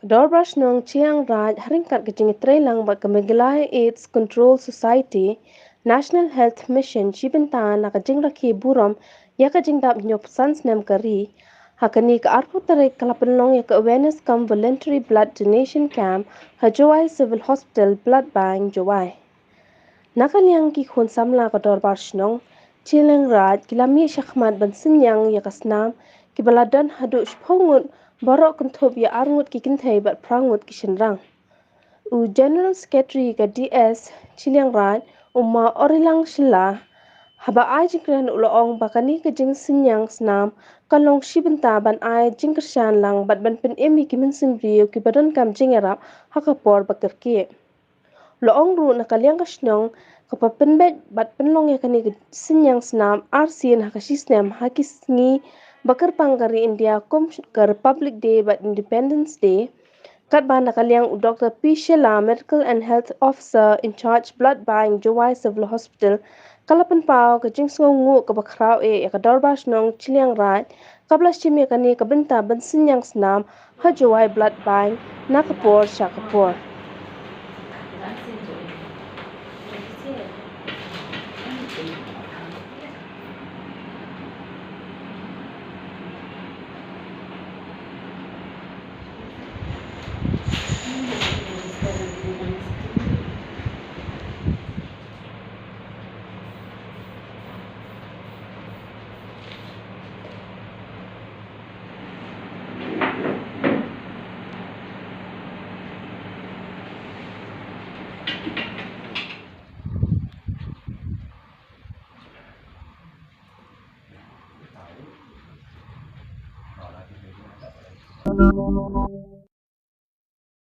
Dorbar Shnong Chilliangraij haringkat ke jingkren bat kemegelai AIDS Control Society National Health Mission bynta na ke jingrakhi buram ya ke jingdap nyop Snam kari hakani ke arpu tarik kalapenlong ya ke awareness come voluntary blood donation camp Jowai Civil Hospital Blood Bank Jowai. Nakaliang ki Khun Samla ke Dorbar Shnong Chilliangraij kilami shakhmat ban Synñiang ya ke Snam ki baladan haduh ngut baroh kynthup ya ngut ki kynthei bat prangut ki Shynrang. General Secretary ke DS Chilliangraij Oriland Shylla haba jingkren uloong bakani ke jingsynñiang Snam kalong bynta ban jingkyrshan lang bat ban pynim ki mynsiem breiw ki donkam jingïarap hakapor kyrkieh. Loong ru nakaliang kasnong kapapenbet bat penlong ya kani Synñiang Snam arsin hakasisnem hakisngi bakar pangkari India kom ke Republic Day bat Independence Day kat ban nakaliang Dr. Shylla Medical and Health Officer in Charge Blood Bank Jowai Civil Hospital kalapan pau ke jingsynñiang ke bakrau ya ke Dorbar Shnong Chilliangraij kabla shimi kani ke bynta ban Synñiang Snam Jowai Blood Bank nakapor syakapor.